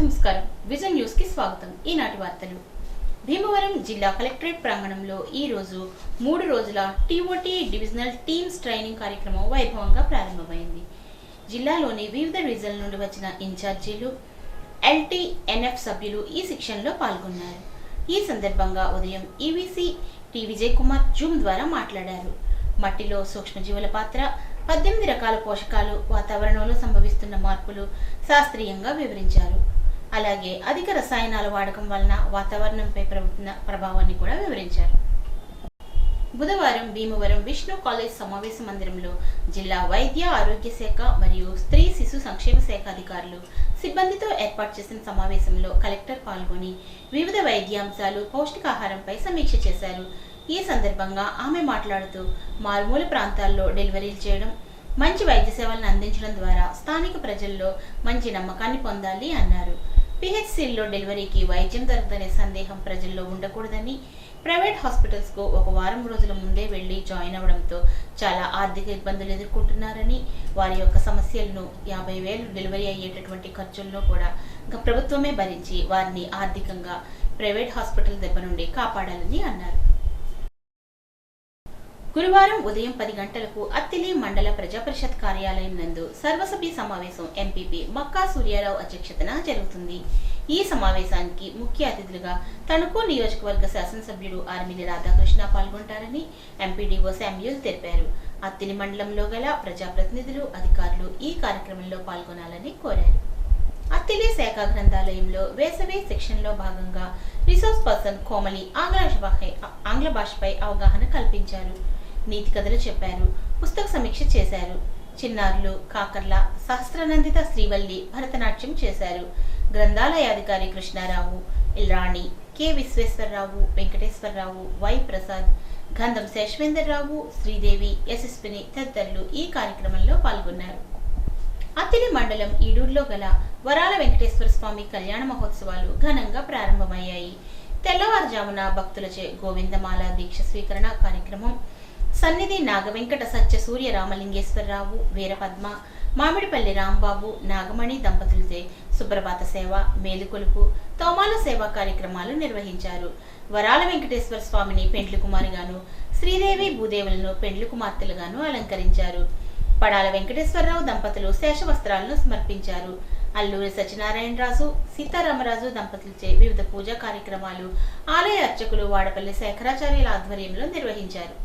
నమస్కారం vision news కి స్వాగతం। ఈనాటి వార్తలు। భీమవరం జిల్లా కలెక్టరేట్ ప్రాంగణంలో ఈ రోజు 3 రోజుల టీఓటీ డివిజనల్ టీమ్స్ ట్రైనింగ్ కార్యక్రమం వైభవంగా ప్రారంభమైంది। జిల్లాలోని వివిధ డివిజన్ల నుండి వచ్చిన ఇన్ఛార్జీలు, ఎల్టీఎన్ఎఫ్ సభ్యులు ఈ శిక్షణలో పాల్గొన్నారు। ఈ సందర్భంగా ఉదయం EVC T Vijay Kumar Zoom ద్వారా మాట్లాడారు। మట్టిలో సూక్ష్మజీవుల పాత్ర, 18 రకాల పోషకాలు, వాతావరణంలో సంభవిస్తున్న మార్పులు శాస్త్రీయంగా వివరించారు। అలాగే అధిక రసాయనాల వాడకం వలన వాతావరణంపై పడుతున్న ప్రభావాన్ని కూడా వివరించారు। బుధవారం భీమవరం విష్ణు కాలేజ్ సమావేశ మందిరంలో జిల్లా వైద్య ఆరోగ్య శాఖ మరియు స్త్రీ శిశు సంక్షేమ శాఖ అధికారులు సిబ్బందితో ఏర్పాటు చేసిన సమావేశంలో కలెక్టర్ పాల్గొని వివిధ వైద్యాంశాలు, పౌష్టికాహారంపై సమీక్ష చేశారు। ఈ సందర్భంగా ఆమె మాట్లాడుతూ మారుమూల ప్రాంతాల్లో డెలివరీలు చేయడం, మంచి వైద్య సేవలను అందించడం ద్వారా స్థానిక ప్రజల్లో మంచి నమ్మకాన్ని పొందాలి అన్నారు। పిహెచ్సిల్లో డెలివరీకి వైద్యం దొరకదనే సందేహం ప్రజల్లో ఉండకూడదని, ప్రైవేట్ హాస్పిటల్స్కు ఒక వారం రోజుల ముందే వెళ్లి జాయిన్ అవడంతో చాలా ఆర్థిక ఇబ్బందులు ఎదుర్కొంటున్నారని, వారి యొక్క సమస్యలను 50,000 డెలివరీ అయ్యేటటువంటి ఖర్చులను కూడా ప్రభుత్వమే భరించి వారిని ఆర్థికంగా ప్రైవేట్ హాస్పిటల్ దెబ్బ నుండి కాపాడాలని అన్నారు। గురువారం ఉదయం 10 గంటలకు అత్తిలి మండల ప్రజాపరిషత్ కార్యాలయం నందు సర్వసభ్య సమావేశం ఎంపీపీ మక్కా సూర్యారావు అధ్యక్షతన జరుగుతుంది। ఈ సమావేశానికి ముఖ్య అతిథులుగా తణుకు నియోజకవర్గ శాసనసభ్యుడు ఆర్మిలి రాధాకృష్ణ పాల్గొంటారని ఎంపీడీఓ శామ్యూల్ తెలిపారు। అత్తిలి మండలంలో గల ప్రజాప్రతినిధులు, అధికారులు ఈ కార్యక్రమంలో పాల్గొనాలని కోరారు। అత్తిలి శాఖ గ్రంథాలయంలో వేసవి సెక్షన్లో భాగంగా రిసోర్స్ పర్సన్ కోమలి ఆంగ్ల భాషపై అవగాహన కల్పించారు, నీతి కథలు చెప్పారు, పుస్తక సమీక్ష చేశారు। చిన్నారులు కాకర్ల సహస్రనందిత శ్రీవల్లి భరతనాట్యం చేశారు। గ్రంథాలయాధికారి కృష్ణారావు, రాణి, కె విశ్వేశ్వరరావు, వెంకటేశ్వరరావు, వై ప్రసాద్, గంధం శేషవేంద్రరావు, శ్రీదేవి, యశస్విని తదితరులు ఈ కార్యక్రమంలో పాల్గొన్నారు। అత్తిలి మండలం ఈడూరులో గల వరాల వెంకటేశ్వర స్వామి కళ్యాణ మహోత్సవాలు ఘనంగా ప్రారంభమయ్యాయి। తెల్లవారుజామున భక్తులచే గోవిందమాల దీక్ష స్వీకరణ కార్యక్రమం, సన్నిధి నాగవెంకట సత్య సూర్య రామలింగేశ్వరరావు, వీరపద్మ, మామిడిపల్లి రాంబాబు, నాగమణి దంపతులచే సుప్రభాత సేవ, మేలుకొలుపు, తోమాల సేవా కార్యక్రమాలు నిర్వహించారు। వరాల వెంకటేశ్వర స్వామిని పెండ్లి కుమారిగాను, శ్రీదేవి భూదేవులను పెండ్లి కుమార్తెలుగాను అలంకరించారు। పడాల వెంకటేశ్వరరావు దంపతులు శేష వస్త్రాలను సమర్పించారు। అల్లూరి సత్యనారాయణరాజు, సీతారామరాజు దంపతులచే వివిధ పూజా కార్యక్రమాలు ఆలయ అర్చకులు వాడపల్లి శేఖరాచార్యుల ఆధ్వర్యంలో నిర్వహించారు।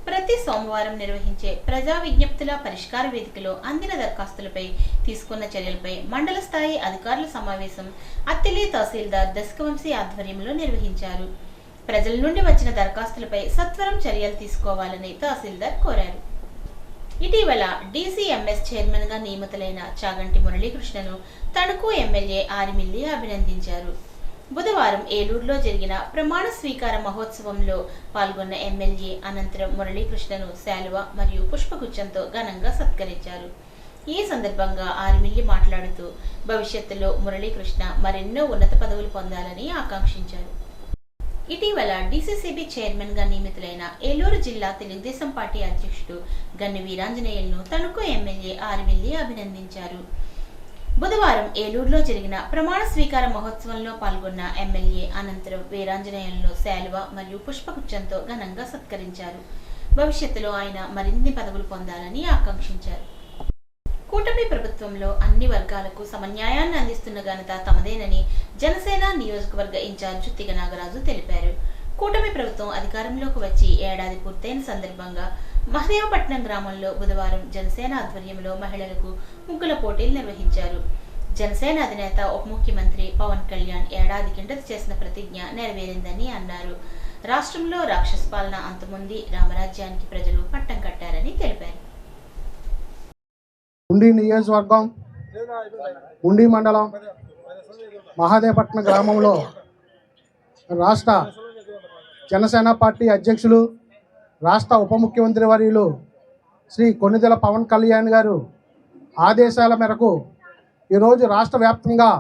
ప్రతి సోమవారం నిర్వహించే ప్రజా విజ్ఞప్తుల పరిష్కార వేదికలో అందిన దరఖాస్తులపై తీసుకున్న చర్యలపై మండల స్థాయి అధికారుల సమావేశం అత్తిలి తహసీల్దార్ దశకవంశీ ఆధ్వర్యంలో నిర్వహించారు। ప్రజల నుండి వచ్చిన దరఖాస్తులపై సత్వరం చర్యలు తీసుకోవాలని తహసీల్దార్ కోరారు। ఇటీవల డీసీఎంఎస్ చైర్మన్ గా నియమితులైన చాగంటి మురళీకృష్ణను తణుకు ఎమ్మెల్యే ఆరిమిల్లి అభినందించారు। బుధవారం ఏలూరులో జరిగిన ప్రమాణ స్వీకార మహోత్సవంలో పాల్గొన్న ఎమ్మెల్యే అనంతరం మురళీకృష్ణను శాలువ మరియు పుష్పగుచ్చంతో ఘనంగా సత్కరించారు। ఈ సందర్భంగా ఆరిమిల్లి మాట్లాడుతూ భవిష్యత్తులో మురళీకృష్ణ మరెన్నో ఉన్నత పదవులు పొందాలని ఆకాంక్షించారు। ఇటీవల డీసీసీబీ చైర్మన్ గా నియమితులైన ఏలూరు జిల్లా తెలుగుదేశం పార్టీ అధ్యక్షుడు గన్ని వీరాంజనేయులను తణుకు ఎమ్మెల్యే ఆరిమిల్లి అభినందించారు। బుధవారం ఏలూరులో జరిగిన ప్రమాణ స్వీకార మహోత్సవంలో పాల్గొన్న ఎమ్మెల్యే అనంతరం వీరాంజనేయులను శాలువ మరియు పుష్పగుచ్చంతో ఘనంగా సత్కరించారు। భవిష్యత్తులో ఆయన మరిన్ని పదవులు పొందాలని ఆకాంక్షించారు। కూటమి ప్రభుత్వంలో అన్ని వర్గాలకు సమన్యాయాన్ని అందిస్తున్న ఘనత తమదేనని జనసేన నియోజకవర్గ ఇన్ఛార్జ్ తిగ నాగరాజు తెలిపారు। కూటమి ప్రభుత్వం అధికారంలోకి వచ్చి ఏడాది పూర్తయిన సందర్భంగా మహదేవపట్నం గ్రామంలో బుధవారం జనసేన ఆధ్వర్యంలో మహిళలకు ముగ్గుల పోటీలు నిర్వహించారు। జనసేన అధినేత ఉప ముఖ్యమంత్రి పవన్ కళ్యాణ్ ఏడాది కిందట చేసిన ప్రతిజ్ఞ నెరవేరిందని అన్నారు। రాష్ట్రంలో రాక్షస పాలన అంతముంది రామరాజ్యానికి ప్రజలు పట్టం కట్టారని తెలిపారు। ఉండి నియోజకవర్గం, ఉండి మండలం మహాదేవపట్నం గ్రామంలో రాష్ట్ర జనసేన పార్టీ అధ్యక్షులు, రాష్ట్ర ఉప ముఖ్యమంత్రి వర్యులు శ్రీ కొణిదెల పవన్ కళ్యాణ్ గారు ఆదేశాల మేరకు ఈరోజు రాష్ట్ర వ్యాప్తంగా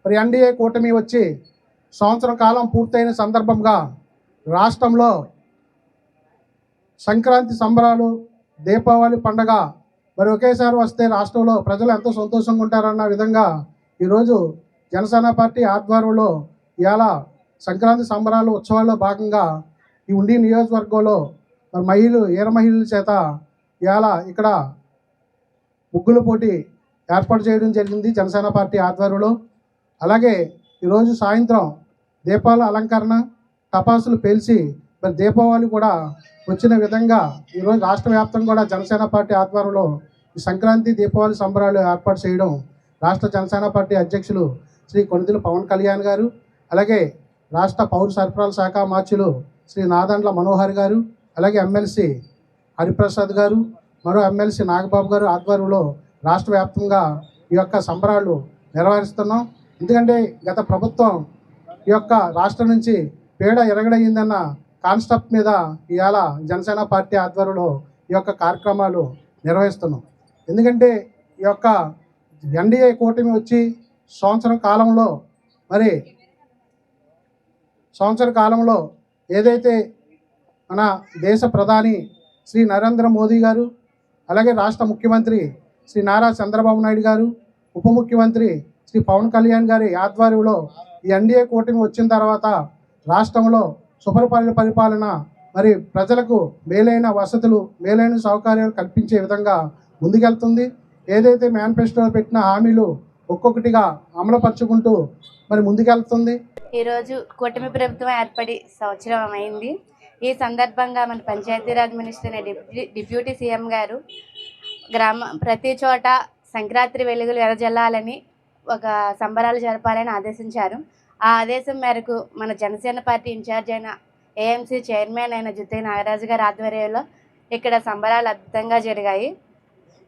మరి ఎన్డీఏ కూటమి వచ్చి సంవత్సరం కాలం పూర్తయిన సందర్భంగా రాష్ట్రంలో సంక్రాంతి సంబరాలు, దీపావళి పండగ మరి ఒకేసారి వస్తే రాష్ట్రంలో ప్రజలు ఎంతో సంతోషంగా ఉంటారన్న విధంగా ఈరోజు జనసేన పార్టీ ఆధ్వర్యంలో ఇవాళ సంక్రాంతి సంబరాలు ఉత్సవాల్లో భాగంగా ఈ ఉండి నియోజకవర్గంలో మరి ఈర మహిళల చేత ఇవాళ ఇక్కడ ముగ్గుల పోటీ ఏర్పాటు చేయడం జరిగింది జనసేన పార్టీ ఆధ్వర్యంలో. అలాగే ఈరోజు సాయంత్రం దీపాల అలంకరణ, టపాసులు పేల్చి మరి దీపావళి కూడా వచ్చిన విధంగా ఈరోజు రాష్ట్ర వ్యాప్తంగా కూడా జనసేన పార్టీ ఆధ్వర్యంలో ఈ సంక్రాంతి దీపావళి సంబరాలు ఏర్పాటు చేయడం రాష్ట్ర జనసేన పార్టీ అధ్యక్షులు శ్రీ కొణిదెల పవన్ కళ్యాణ్ గారు, అలాగే రాష్ట్ర పౌర సరఫరాల శాఖ మార్చులు శ్రీ నాదండ్ల మనోహర్ గారు, అలాగే ఎమ్మెల్సీ హరిప్రసాద్ గారు, మరో ఎమ్మెల్సీ నాగబాబు గారు ఆధ్వర్యంలో రాష్ట్ర వ్యాప్తంగా ఈ యొక్క సంబరాలు నిర్వహిస్తున్నాం. ఎందుకంటే గత ప్రభుత్వం ఈ యొక్క రాష్ట్రం నుంచి పేడ ఎరగడయిందన్న కాన్సెప్ట్ మీద ఇవాళ జనసేన పార్టీ ఆధ్వర్యంలో ఈ యొక్క కార్యక్రమాలు నిర్వహిస్తున్నాం. ఎందుకంటే ఈ యొక్క ఎన్డీఏ కూటమి వచ్చి సంవత్సర కాలంలో ఏదైతే మన దేశ ప్రధాని శ్రీ నరేంద్ర మోదీ గారు, అలాగే రాష్ట్ర ముఖ్యమంత్రి శ్రీ నారా చంద్రబాబు నాయుడు గారు, ఉప ముఖ్యమంత్రి శ్రీ పవన్ కళ్యాణ్ గారి ఆధ్వర్యంలో ఈ ఎన్డీఏ కూటమి వచ్చిన తర్వాత రాష్ట్రంలో పరిపాలన మరి ప్రజలకు మేలైన వసతులు, మేలైన సౌకర్యాలు కల్పించే విధంగా ముందుకెళ్తుంది. ఏదైతే మేనిఫెస్టోలో పెట్టిన హామీలు ఒక్కొక్కటిగా అమలుపరుచుకుంటూ మరి ముందుకెళ్తుంది. ఈరోజు కూటమి ప్రభుత్వం ఏర్పడి సంవత్సరం అయింది. ఈ సందర్భంగా మన పంచాయతీరాజ్ మినిస్టర్ డిప్యూటీ సీఎం గారు ప్రతి చోట సంక్రాంతి వెలుగులు వెదజల్లాలని ఒక సంబరాలు జరపాలని ఆదేశించారు. ఆ ఆదేశం మేరకు మన జనసేన పార్టీ ఇన్ఛార్జ్ అయిన ఏఎంసీ చైర్మన్ అయిన జుత్తి నాగరాజు గారి ఆధ్వర్యంలో ఇక్కడ సంబరాలు అద్భుతంగా జరిగాయి.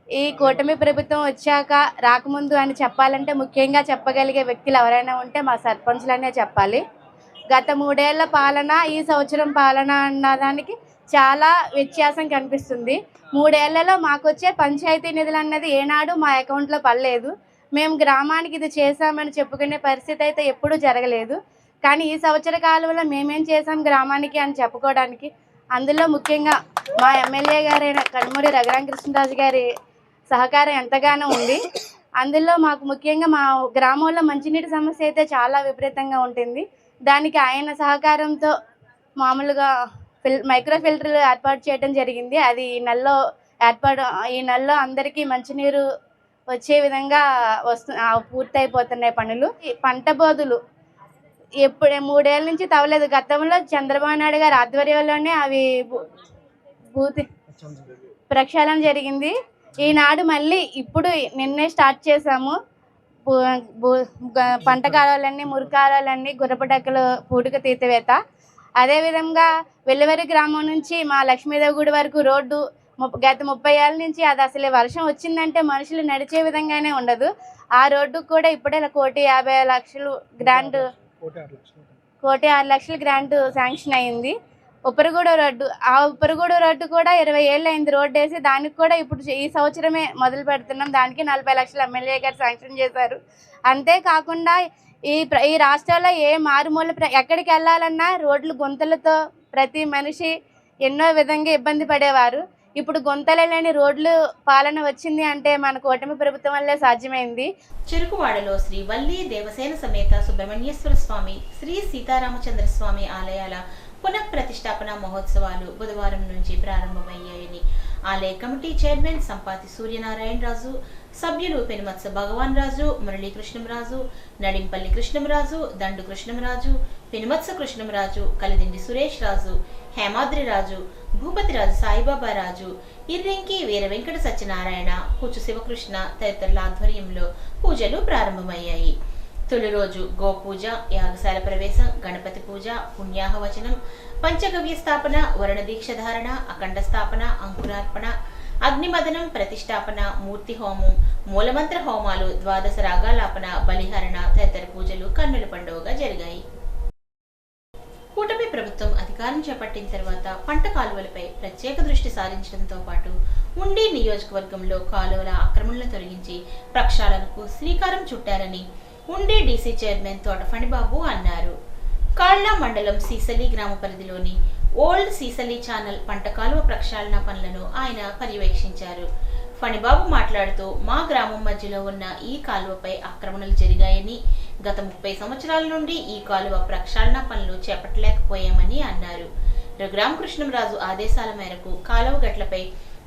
ఈ కూటమి ప్రభుత్వం వచ్చాక రాకముందు అని చెప్పాలంటే ముఖ్యంగా చెప్పగలిగే వ్యక్తులు ఎవరైనా ఉంటే మా సర్పంచ్లనే చెప్పాలి. గత 3 ఏళ్ల పాలన, ఈ సంవత్సరం పాలన అన్నదానికి చాలా వ్యత్యాసం కనిపిస్తుంది. 3 ఏళ్లలో మాకు వచ్చే పంచాయతీ నిధులు అన్నది ఏనాడు మా అకౌంట్లో పడలేదు. మేము గ్రామానికి ఇది చేశామని చెప్పుకునే పరిస్థితి అయితే ఎప్పుడూ జరగలేదు. కానీ ఈ సంవత్సర కాలంలో మేమేం చేసాం గ్రామానికి అని చెప్పుకోవడానికి, అందులో ముఖ్యంగా మా ఎమ్మెల్యే గారైన కనుమూరి రఘురామకృష్ణరాజు గారి సహకారం ఎంతగానో ఉంది. అందులో మాకు ముఖ్యంగా మా గ్రామంలో మంచినీటి సమస్య అయితే చాలా విపరీతంగా ఉంటుంది. దానికి ఆయన సహకారంతో మామూలుగా మైక్రో ఫిల్టర్లు ఏర్పాటు చేయడం జరిగింది. అది ఈ నెలలో అందరికీ మంచినీరు వచ్చే విధంగా పూర్తయిపోతున్నాయి పనులు. పంట బోధులు ఎప్పుడే 3 ఏళ్ళ నుంచి తవ్వలేదు. గతంలో చంద్రబాబు నాయుడు గారి ఆధ్వర్యంలోనే అవి భూతి ప్రక్షాళన జరిగింది. ఈనాడు మళ్ళీ ఇప్పుడు నిన్నే స్టార్ట్ చేసాము. పంట కాలువలన్నీ, మురికాలువలన్నీ, గుర్రపడక్కలు పూడిక తీతవేత. అదేవిధంగా వెల్లివరి గ్రామం నుంచి మా లక్ష్మీదేవి గుడి వరకు రోడ్డు గత 30 ఏళ్ళ నుంచి అది అసలు వర్షం వచ్చిందంటే మనుషులు నడిచే విధంగానే ఉండదు. ఆ రోడ్డుకు కూడా ఇప్పుడే 1,50,00,000 గ్రాంట్, 1,06,00,000 గ్రాంట్ శాంక్షన్ అయింది. ఉప్పరగూడ రోడ్డు కూడా 20 ఏళ్ళు అయింది రోడ్డు వేసి. దానికి కూడా ఇప్పుడు ఈ సంవత్సరమే మొదలు పెడుతున్నాం. దానికి 40 లక్షలు ఎమ్మెల్యే గారు శాంక్షన్ చేశారు. అంతేకాకుండా ఈ రాష్ట్రాల్లో ఏ మారుమూల ఎక్కడికి వెళ్ళాలన్నా రోడ్లు గుంతలతో ప్రతి మనిషి ఎన్నో విధంగా ఇబ్బంది పడేవారు. ఇప్పుడు గుంతలు లేని రోడ్లు పాలన వచ్చింది అంటే మన కూటమి ప్రభుత్వం వల్లే సాధ్యమైంది. చెరుకువాడలో శ్రీ వల్లి దేవసేన సమేత సుబ్రహ్మణ్యేశ్వర స్వామి, శ్రీ సీతారామచంద్ర స్వామి ఆలయాల పునఃప్రతిష్టాపన మహోత్సవాలు బుధవారం నుంచి ప్రారంభమయ్యాయని ఆలయ కమిటీ చైర్మన్ సంపాతి సూర్యనారాయణ రాజు, సభ్యులు పెనుమత్స భగవాన్ రాజు, మురళీ కృష్ణంరాజు, నడింపల్లి కృష్ణంరాజు, దండు కృష్ణంరాజు, పెనుమత్స కృష్ణంరాజు, కలిదిండి సురేష్ రాజు, హేమాద్రి రాజు, భూపతిరాజు సాయిబాబా రాజు, ఇర్రెంకి వీర వెంకట సత్యనారాయణ, కూచు శివకృష్ణ తదితరుల ఆధ్వర్యంలో పూజలు ప్రారంభమయ్యాయి. తొలి రోజు గోపూజ, యాగశాల ప్రవేశం, గణపతి పూజ, పుణ్యాహవచనం, పంచగవ్య స్థాపన, వరణ దీక్ష ధారణ, అఖండ స్థాపన, అంకురార్పణ, అగ్నిమదనం, ప్రతిష్టాపన, మూర్తి హోమం, మూలమంత్ర హోమాలు, ద్వాదశ రాగాలాపన, బలిహరణ తదితర పూజలు కన్నుల పండుగగా జరిగాయి. కూటమి ప్రభుత్వం అధికారం చేపట్టిన తర్వాత పంట కాలువలపై ప్రత్యేక దృష్టి సారించడంతో పాటు ఉండి నియోజకవర్గంలో కాలువల ఆక్రమణలను తొలగించి ప్రక్షాళనకు శ్రీకారం చుట్టారని ఉండి డీసీ చైర్మన్ తోట ఫణిబాబు అన్నారు. కాళ్ల మండలం సీసలి గ్రామ పరిధిలోని ఓల్డ్ సీసలి ఛానల్ పంట కాలువ ప్రక్షాళన పనులను ఆయన పర్యవేక్షించారు. ఫణిబాబు మాట్లాడుతూ, మా గ్రామం మధ్యలో ఉన్న ఈ కాలువపై ఆక్రమణలు జరిగాయని, గత 30 సంవత్సరాల నుండి ఈ కాలువ ప్రక్షాళన పనులు చేపట్టలేకపోయామని అన్నారు. రఘురామ కృష్ణంరాజు ఆదేశాల మేరకు కాలువ గట్లపై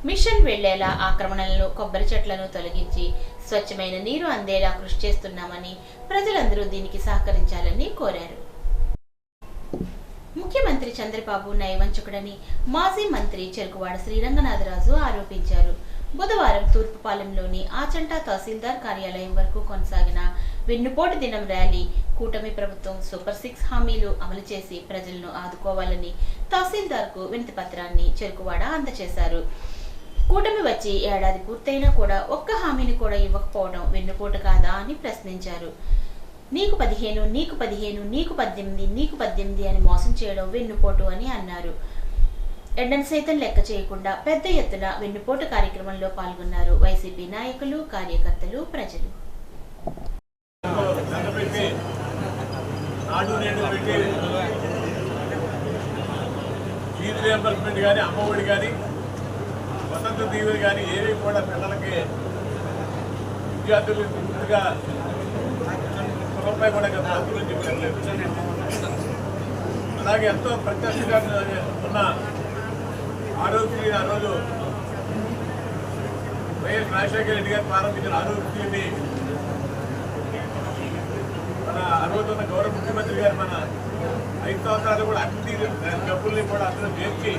మిషన్ వెళ్లేలా ఆక్రమణలను, కొబ్బరి చెట్లను తొలగించి స్వచ్ఛమైన నీరు అందేలా కృషి చేస్తున్నామని, ప్రజలందరూ దీనికి సహకరించాలని కోరారు. ముఖ్యమంత్రి చంద్రబాబు నయవంచకుడని మాజీ మంత్రి చెరుకువాడ శ్రీరంగనాథరాజు ఆరోపించారు. బుధవారం తూర్పుపాలెంలోని ఆచంట తహసీల్దార్ కార్యాలయం వరకు కొనసాగిన వెన్నుపోటు దినం ర్యాలీ కూటమి ప్రభుత్వం సూపర్ 6 హామీలు అమలు చేసి ప్రజలను ఆదుకోవాలని తహసీల్దార్కు వినతి పత్రాన్ని చెరుకువాడ అందజేశారు. కూటమి వచ్చి ఏడాది పూర్తయినా కూడా ఒక్క హామీని కూడా ఇవ్వకపోవడం వెన్నుపోటు కాదా అని ప్రశ్నించారు. నీకు 15, నీకు 15, నీకు 18, నీకు 18 అని మోసం చేయడం వెన్నుపోటు అని అన్నారు. ఎండను సైతం లెక్క చేయకుండా పెద్ద ఎత్తున వెన్నుపోటు కార్యక్రమంలో పాల్గొన్నారు వైసీపీ నాయకులు, కార్యకర్తలు, ప్రజలు. ఫీజు రియంబర్స్మెంట్ కానీ, అమ్మఒడి కానీ, వసంత దీవులు కానీ ఏవి కూడా పిల్లలకి, విద్యార్థులు పూర్తిగా రూపాయి కూడా మంత్రులు చెప్పలేదు. అలాగే ఎంతో ప్రత్యక్షంగా ఉన్న ఆరోగ్యశ్రీ ఆ రోజు వైఎస్ రాజశేఖర రెడ్డి గారు ప్రారంభించిన ఆరోగ్యశ్రీని మన ఆ రోజు ఉన్న గౌరవ ముఖ్యమంత్రి గారు మన 5 సంవత్సరాలు కూడా అన్ని జబ్బుల్ని కూడా అందరూ చేర్చి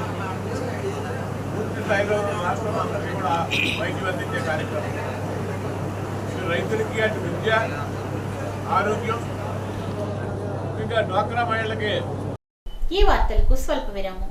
పూర్తి స్థాయిలో రాష్ట్రం అందరికీ కూడా వైద్యం అందించే కార్యక్రమం. ఇటు రైతులకి, అటు విద్య, ఆరోగ్యం, ముఖ్యంగా డ్వాక్రా మహిళలకి. ఈ వార్తలకు స్వల్ప విరామం.